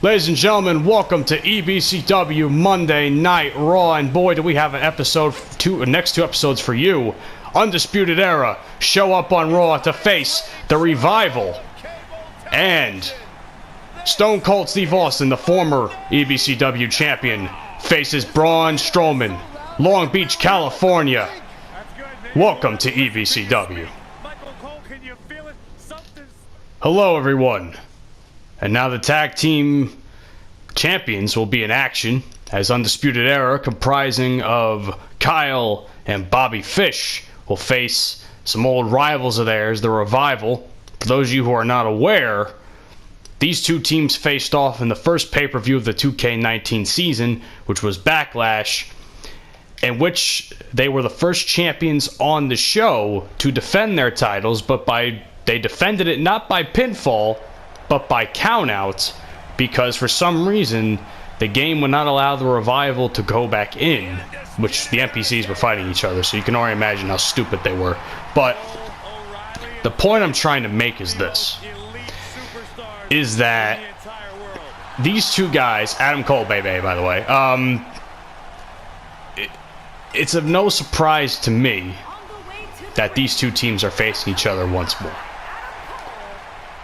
Ladies and gentlemen, welcome to EBCW Monday Night Raw, and boy, do we have an episode, next two episodes for you. Undisputed Era show up on Raw to face The Revival, and Stone Cold Steve Austin, the former EBCW champion, faces Braun Strowman, Long Beach, California. Welcome to EBCW. Hello, everyone. And now the tag team champions will be in action as Undisputed Era, comprising of Kyle and Bobby Fish, will face some old rivals of theirs, The Revival. For those of you who are not aware, these two teams faced off in the first pay-per-view of the 2K19 season, which was Backlash, in which they were the first champions on the show to defend their titles, but they defended it not by pinfall, but by countouts, because for some reason the game would not allow the Revival to go back in, which the NPCs were fighting each other, so you can already imagine how stupid they were. But the point I'm trying to make is this, is that these two guys, Adam Cole, baby, by the way, it's of no surprise to me that these two teams are facing each other once more.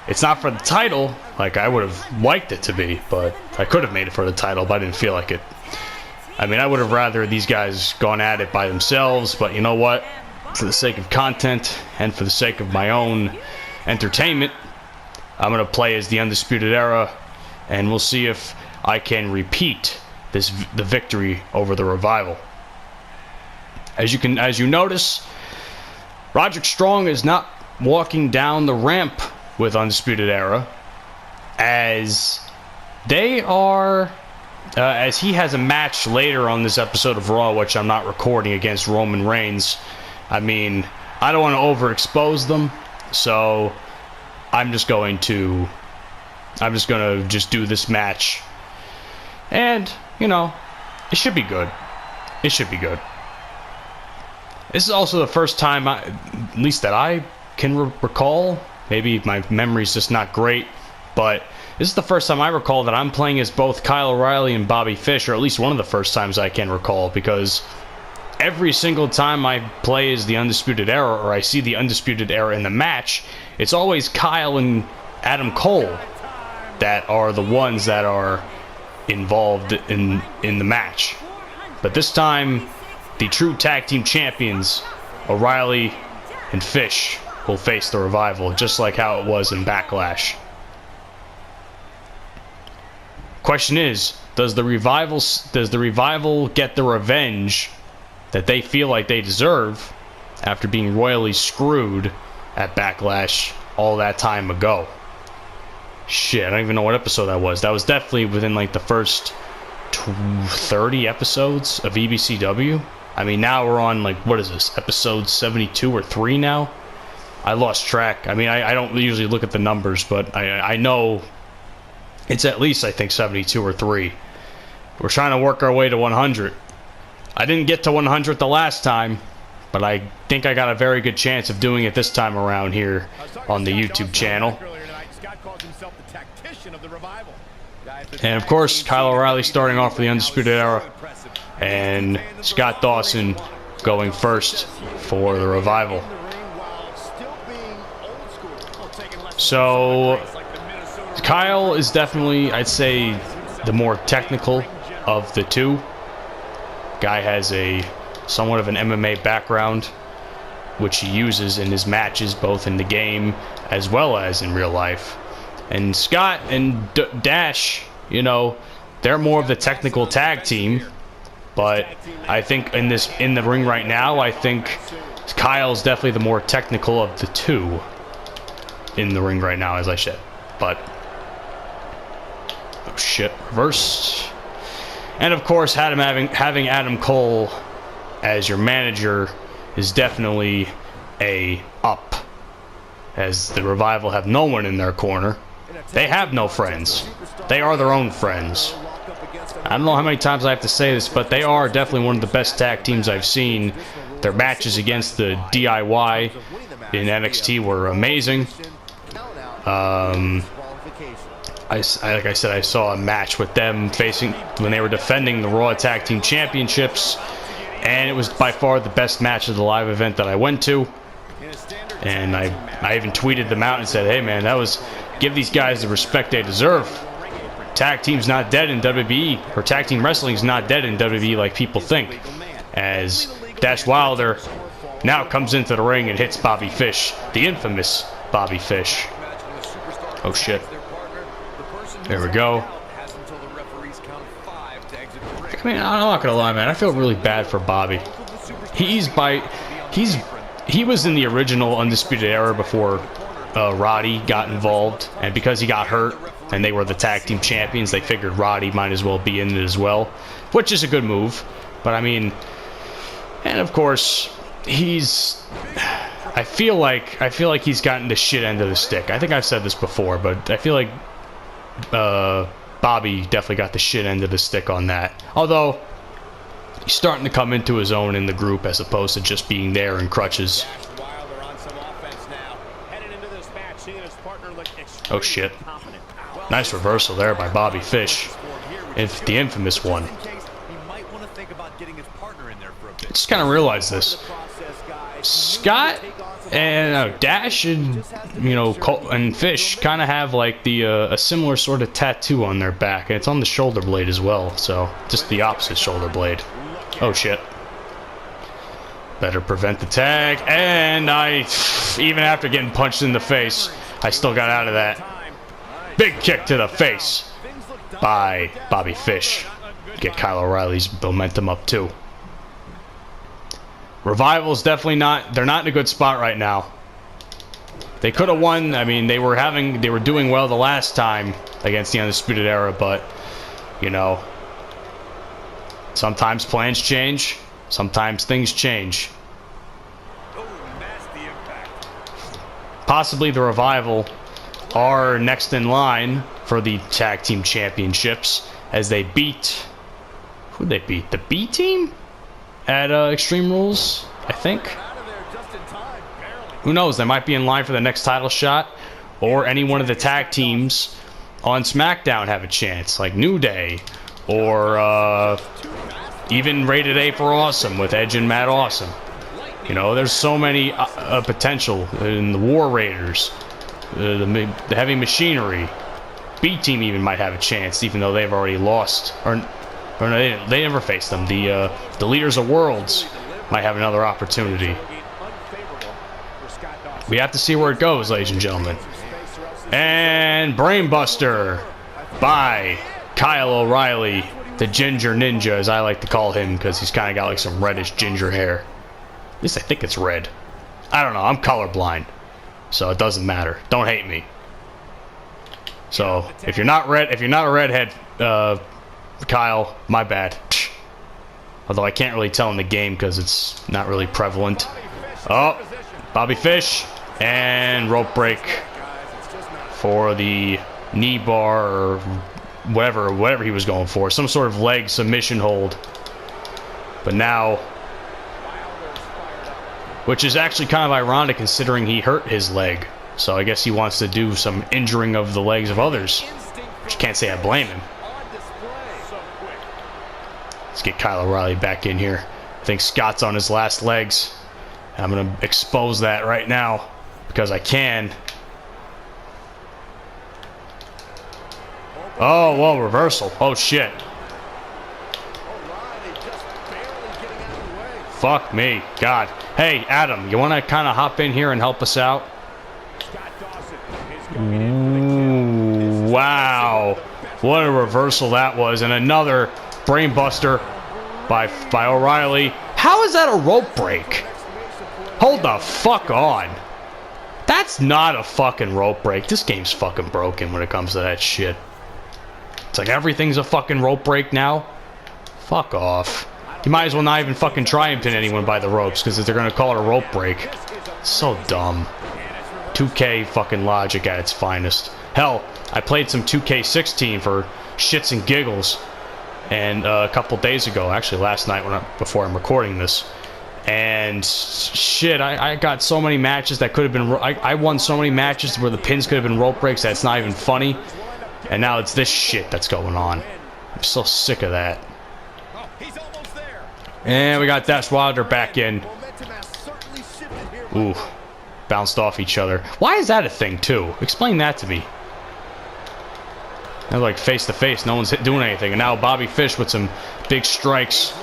It's not for the title, like I would have liked it to be, but I could have made it for the title, but I didn't feel like it. I mean, I would have rather these guys gone at it by themselves, but you know what? For the sake of content and for the sake of my own entertainment, I'm going to play as the Undisputed Era, and we'll see if I can repeat the victory over the Revival. As you notice, Roderick Strong is not walking down the ramp with Undisputed Era, as they are, as he has a match later on this episode of Raw, which I'm not recording, against Roman Reigns. I mean, I don't want to overexpose them, so I'm just going to just do this match, and you know, it should be good. It should be good. This is also the first time, at least that I can recall. Maybe my memory's just not great, but this is the first time I recall that I'm playing as both Kyle O'Reilly and Bobby Fish, or at least one of the first times I can recall, because every single time I play as the Undisputed Era, or I see the Undisputed Era in the match, it's always Kyle and Adam Cole that are the ones that are involved in the match. But this time, the true tag team champions, O'Reilly and Fish, will face the Revival, just like how it was in Backlash. Question is, does the Revival get the revenge that they feel like they deserve after being royally screwed at Backlash all that time ago? Shit, I don't even know what episode that was. That was definitely within like the first 30 episodes of EBCW. I mean, now we're on, like, what is this, episode 72 or 3 now? I lost track. I mean, I don't usually look at the numbers, but I know it's at least, I think, 72 or 3. We're trying to work our way to 100. I didn't get to 100 the last time, but I think I got a very good chance of doing it this time around here on the YouTube channel. And of course, Kyle O'Reilly starting off for the Undisputed Era, and Scott Dawson going first for the Revival. So Kyle is definitely, I'd say, the more technical of the two. Guy has a somewhat of an MMA background, which he uses in his matches, both in the game as well as in real life. And Scott and Dash, you know, they're more of the technical tag team. But I think in the ring right now, I think Kyle's definitely the more technical of the two in the ring right now, as I said. But oh shit, reversed. And of course, having Adam Cole as your manager is definitely a up, as the Revival have no one in their corner. They have no friends. They are their own friends. I don't know how many times I have to say this, but they are definitely one of the best tag teams I've seen. Their matches against the DIY in NXT were amazing. I like I said, I saw a match with them facing when they were defending the Raw Tag Team Championships, and it was by far the best match of the live event that I went to. And I even tweeted them out and said, hey man, give these guys the respect they deserve. Tag team's not dead in WWE, or tag team wrestling's not dead in WWE like people think. As Dash Wilder now comes into the ring and hits Bobby Fish, the infamous Bobby Fish. Oh shit. There we go. I mean, I'm not gonna lie, man. I feel really bad for Bobby. He was in the original Undisputed Era before Roddy got involved, and because he got hurt and they were the tag team champions, they figured Roddy might as well be in it as well, which is a good move. But I mean, and of course, I feel like he's gotten the shit end of the stick. I think I've said this before, but I feel like Bobby definitely got the shit end of the stick on that. Although he's starting to come into his own in the group as opposed to just being there in crutches. Oh shit. Nice reversal there by Bobby Fish. The infamous one. Just kind of realized this. Scott and Dash and and Fish kind of have like a similar sort of tattoo on their back, and it's on the shoulder blade as well. So just the opposite shoulder blade. Oh shit. Better prevent the tag, and even after getting punched in the face, I still got out of that. Big kick to the face by Bobby Fish. Get Kyle O'Reilly's momentum up too. Revival's definitely they're not in a good spot right now. They could have won. I mean, they were doing well the last time against the Undisputed Era, but sometimes plans change, sometimes things change. Possibly the Revival are next in line for the tag team championships as they beat, who'd they beat? The B team at Extreme Rules, I think. Who knows? They might be in line for the next title shot, or any one of the tag teams on SmackDown have a chance, like New Day, or even Rated A for Awesome with Edge and Matt Awesome. There's so many potential in the War Raiders, the Heavy Machinery. B Team even might have a chance, even though they've already lost, or no, they never faced them. The Leaders of Worlds might have another opportunity. We have to see where it goes, ladies and gentlemen. And Brainbuster by Kyle O'Reilly, the Ginger Ninja, as I like to call him, because he's kind of got like some reddish ginger hair. At least I think it's red. I don't know. I'm colorblind, so it doesn't matter. Don't hate me. So if you're not a redhead, Kyle, my bad. Although I can't really tell in the game because it's not really prevalent. Oh, Bobby Fish and rope break for the knee bar or whatever he was going for. Some sort of leg submission hold. But now, which is actually kind of ironic considering he hurt his leg. So I guess he wants to do some injuring of the legs of others. Which can't say I blame him. Let's get Kyle O'Reilly back in here. I think Scott's on his last legs. I'm going to expose that right now because I can. Oh, whoa, reversal. Oh, shit. Fuck me. God. Hey, Adam, you want to kind of hop in here and help us out? Ooh, wow. What a reversal that was. And another brainbuster by O'Reilly. How is that a rope break? Hold the fuck on. That's not a fucking rope break. This game's fucking broken when it comes to that shit. It's like everything's a fucking rope break now. Fuck off. You might as well not even fucking try and pin anyone by the ropes because they're gonna call it a rope break. So dumb. 2K fucking logic at its finest. Hell, I played some 2K16 for shits and giggles, and a couple days ago, actually last night before I'm recording this. And shit, I got so many matches that could have been. I won so many matches where the pins could have been rope breaks. That's not even funny. And now it's this shit that's going on. I'm so sick of that. And we got Dash Wilder back in. Ooh. Bounced off each other. Why is that a thing, too? Explain that to me. They're like face to face. No one's doing anything. And now Bobby Fish with some big strikes.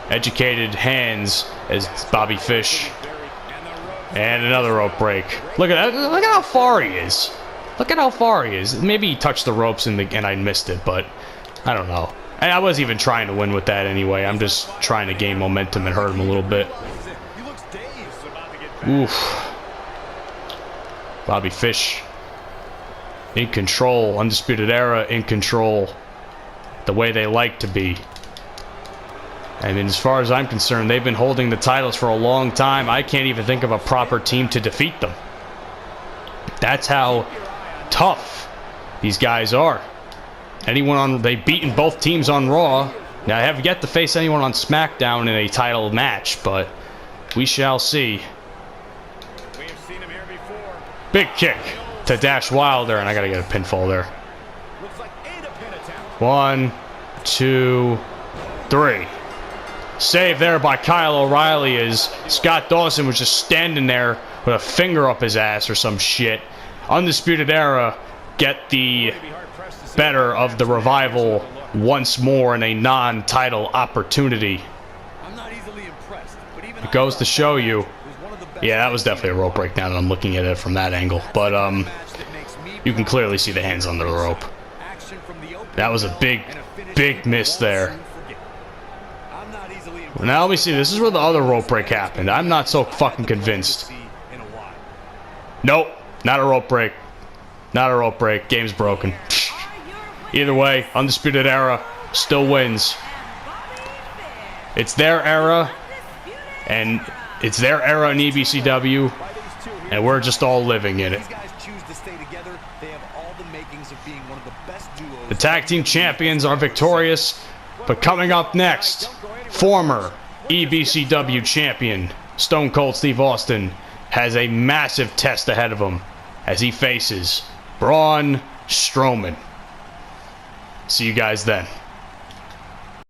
Educated hands as Bobby Fish. And another rope break. Look at that. Look at how far he is. Look at how far he is. Maybe he touched the ropes and I missed it, but I don't know. And I wasn't even trying to win with that anyway. I'm just trying to gain momentum and hurt him a little bit. Oof. Bobby Fish in control. Undisputed Era in control. The way they like to be. I mean, as far as I'm concerned, they've been holding the titles for a long time. I can't even think of a proper team to defeat them. That's how tough these guys are. They've beaten both teams on Raw. Now, I have yet to face anyone on SmackDown in a title match, but we shall see. Big kick to Dash Wilder, and I gotta get a pinfall there. 1, 2, 3. Save there by Kyle O'Reilly as Scott Dawson was just standing there with a finger up his ass or some shit. Undisputed Era get the better of the Revival once more in a non-title opportunity. It goes to show you. Yeah, that was definitely a rope break now that I'm looking at it from that angle. But you can clearly see the hands under the rope. That was a big miss there. Now let me see. This is where the other rope break happened. I'm not so fucking convinced. Nope. Not a rope break. Not a rope break. Game's broken. Either way, Undisputed Era still wins. It's their era. And it's their era in EBCW. And we're just all living in it. The tag team champions are victorious. But coming up next, former EBCW champion Stone Cold Steve Austin has a massive test ahead of him as he faces Braun Strowman. See you guys then.